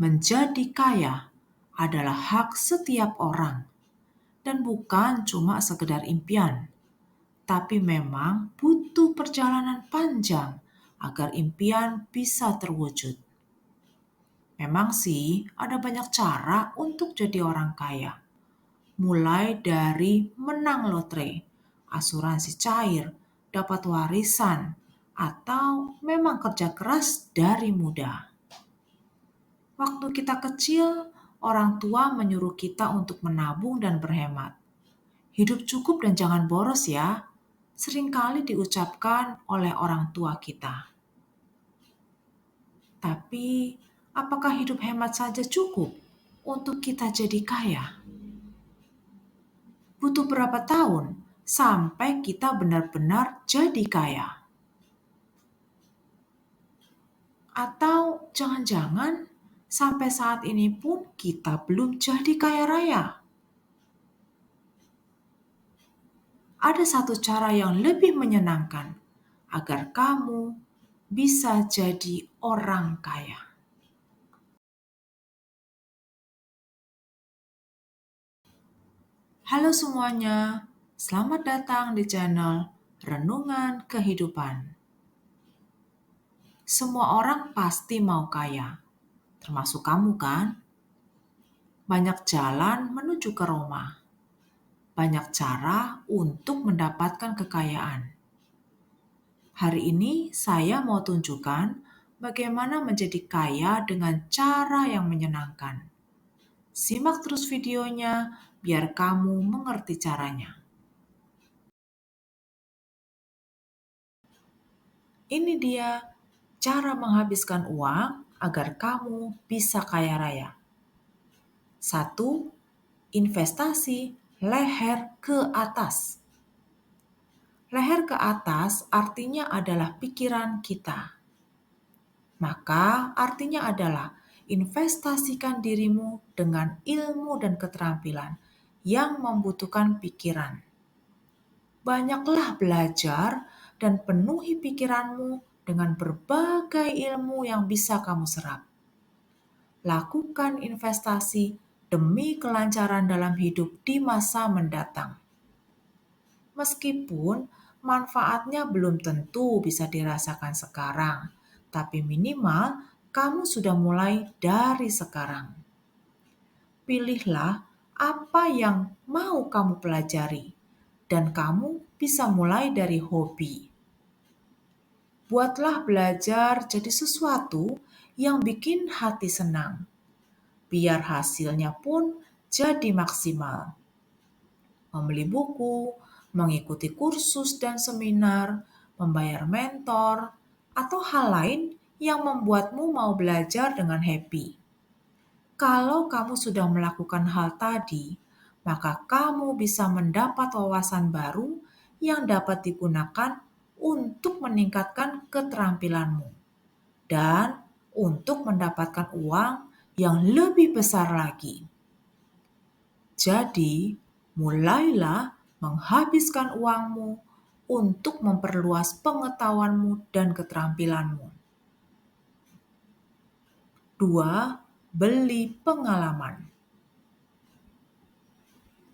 Menjadi kaya adalah hak setiap orang dan bukan cuma sekedar impian, tapi memang butuh perjalanan panjang agar impian bisa terwujud. Memang sih ada banyak cara untuk jadi orang kaya, mulai dari menang lotre, asuransi cair, dapat warisan, atau memang kerja keras dari muda. Waktu kita kecil, orang tua menyuruh kita untuk menabung dan berhemat. Hidup cukup dan jangan boros ya. Seringkali diucapkan oleh orang tua kita. Tapi, apakah hidup hemat saja cukup untuk kita jadi kaya? Butuh berapa tahun sampai kita benar-benar jadi kaya? Atau jangan-jangan sampai saat ini pun kita belum jadi kaya raya? Ada satu cara yang lebih menyenangkan agar kamu bisa jadi orang kaya. Halo semuanya, selamat datang di channel Renungan Kehidupan. Semua orang pasti mau kaya, termasuk kamu kan? Banyak jalan menuju ke Roma. Banyak cara untuk mendapatkan kekayaan. Hari ini saya mau tunjukkan bagaimana menjadi kaya dengan cara yang menyenangkan. Simak terus videonya biar kamu mengerti caranya. Ini dia cara menghabiskan uang agar kamu bisa kaya raya. 1. Investasi leher ke atas. Leher ke atas artinya adalah pikiran kita. Maka artinya adalah investasikan dirimu dengan ilmu dan keterampilan yang membutuhkan pikiran. Banyaklah belajar dan penuhi pikiranmu dengan berbagai ilmu yang bisa kamu serap. Lakukan investasi demi kelancaran dalam hidup di masa mendatang. Meskipun manfaatnya belum tentu bisa dirasakan sekarang, tapi minimal kamu sudah mulai dari sekarang. Pilihlah apa yang mau kamu pelajari, dan kamu bisa mulai dari hobi. Buatlah belajar jadi sesuatu yang bikin hati senang, biar hasilnya pun jadi maksimal. Membeli buku, mengikuti kursus dan seminar, membayar mentor, atau hal lain yang membuatmu mau belajar dengan happy. Kalau kamu sudah melakukan hal tadi, maka kamu bisa mendapat wawasan baru yang dapat digunakan untuk meningkatkan keterampilanmu dan untuk mendapatkan uang yang lebih besar lagi. Jadi, mulailah menghabiskan uangmu untuk memperluas pengetahuanmu dan keterampilanmu. 2. Beli pengalaman.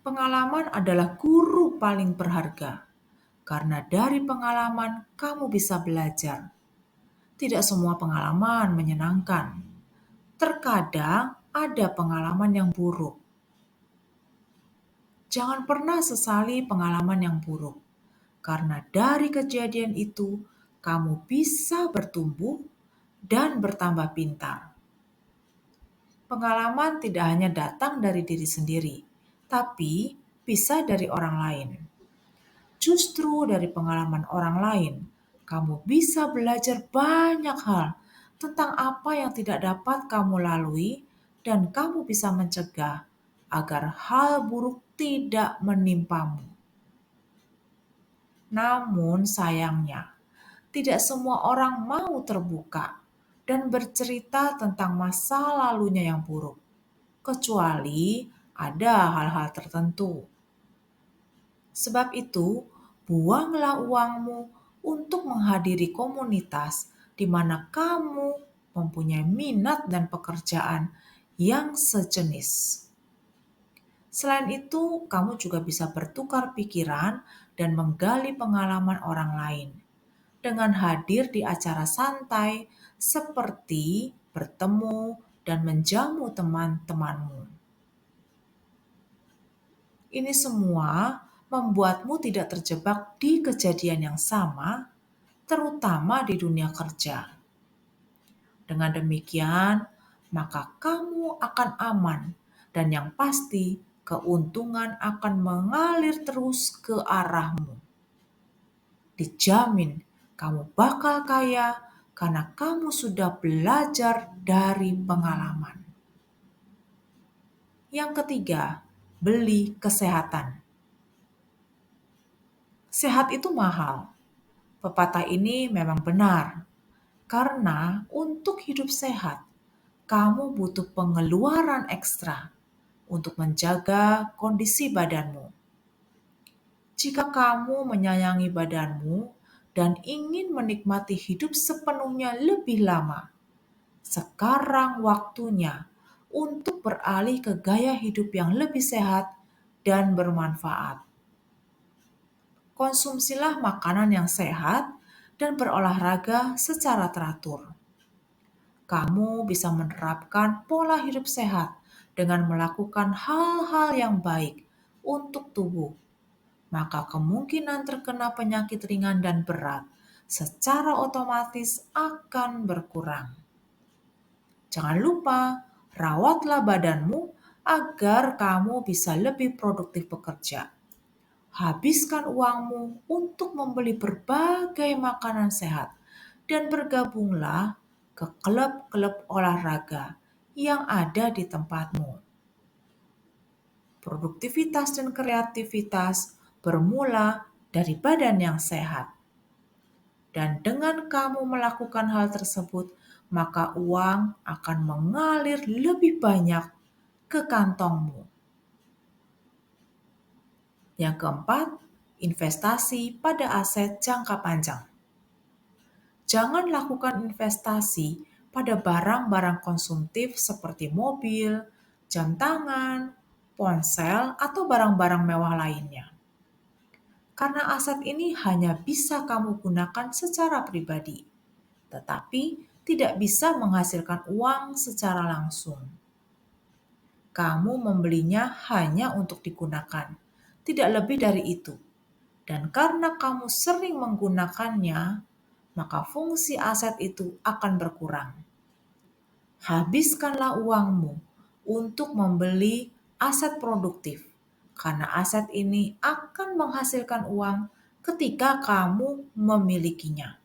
Pengalaman adalah guru paling berharga, karena dari pengalaman kamu bisa belajar. Tidak semua pengalaman menyenangkan. Terkadang ada pengalaman yang buruk. Jangan pernah sesali pengalaman yang buruk, karena dari kejadian itu kamu bisa bertumbuh dan bertambah pintar. Pengalaman tidak hanya datang dari diri sendiri, tapi bisa dari orang lain. Justru dari pengalaman orang lain, kamu bisa belajar banyak hal tentang apa yang tidak dapat kamu lalui dan kamu bisa mencegah agar hal buruk tidak menimpamu. Namun sayangnya, tidak semua orang mau terbuka dan bercerita tentang masa lalunya yang buruk, kecuali ada hal-hal tertentu. Sebab itu, buanglah uangmu untuk menghadiri komunitas di mana kamu mempunyai minat dan pekerjaan yang sejenis. Selain itu, kamu juga bisa bertukar pikiran dan menggali pengalaman orang lain dengan hadir di acara santai seperti bertemu dan menjamu teman-temanmu. Ini semua membuatmu tidak terjebak di kejadian yang sama, terutama di dunia kerja. Dengan demikian, maka kamu akan aman dan yang pasti keuntungan akan mengalir terus ke arahmu. Dijamin kamu bakal kaya karena kamu sudah belajar dari pengalaman. Yang ketiga, beli kesehatan. Sehat itu mahal. Pepatah ini memang benar, karena untuk hidup sehat, kamu butuh pengeluaran ekstra untuk menjaga kondisi badanmu. Jika kamu menyayangi badanmu dan ingin menikmati hidup sepenuhnya lebih lama, sekarang waktunya untuk beralih ke gaya hidup yang lebih sehat dan bermanfaat. Konsumsilah makanan yang sehat dan berolahraga secara teratur. Kamu bisa menerapkan pola hidup sehat dengan melakukan hal-hal yang baik untuk tubuh, maka kemungkinan terkena penyakit ringan dan berat secara otomatis akan berkurang. Jangan lupa, rawatlah badanmu agar kamu bisa lebih produktif bekerja. Habiskan uangmu untuk membeli berbagai makanan sehat dan bergabunglah ke klub-klub olahraga yang ada di tempatmu. Produktivitas dan kreativitas bermula dari badan yang sehat. Dan dengan kamu melakukan hal tersebut, maka uang akan mengalir lebih banyak ke kantongmu. Yang keempat, investasi pada aset jangka panjang. Jangan lakukan investasi pada barang-barang konsumtif seperti mobil, jam tangan, ponsel, atau barang-barang mewah lainnya. Karena aset ini hanya bisa kamu gunakan secara pribadi, tetapi tidak bisa menghasilkan uang secara langsung. Kamu membelinya hanya untuk digunakan, tidak lebih dari itu. Dan karena kamu sering menggunakannya, maka fungsi aset itu akan berkurang. Habiskanlah uangmu untuk membeli aset produktif, karena aset ini akan menghasilkan uang ketika kamu memilikinya.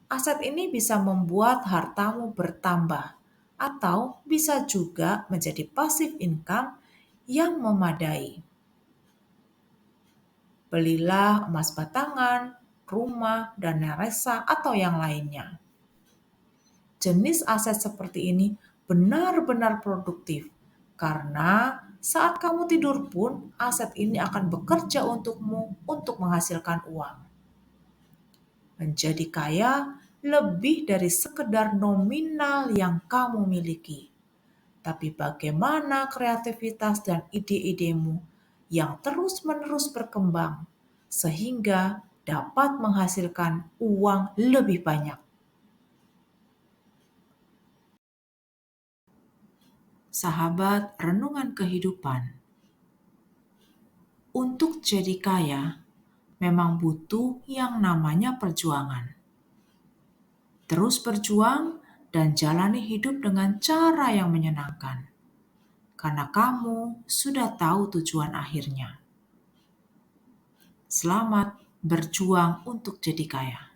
Aset ini bisa membuat hartamu bertambah, atau bisa juga menjadi passive income yang memadai. Belilah emas batangan, rumah, dan reksa atau yang lainnya. Jenis aset seperti ini benar-benar produktif karena saat kamu tidur pun aset ini akan bekerja untukmu untuk menghasilkan uang. Menjadi kaya lebih dari sekedar nominal yang kamu miliki, tapi bagaimana kreativitas dan ide-idemu yang terus-menerus berkembang sehingga dapat menghasilkan uang lebih banyak. Sahabat renungan kehidupan, untuk jadi kaya memang butuh yang namanya perjuangan. Terus berjuang dan jalani hidup dengan cara yang menyenangkan, karena kamu sudah tahu tujuan akhirnya. Selamat berjuang untuk jadi kaya.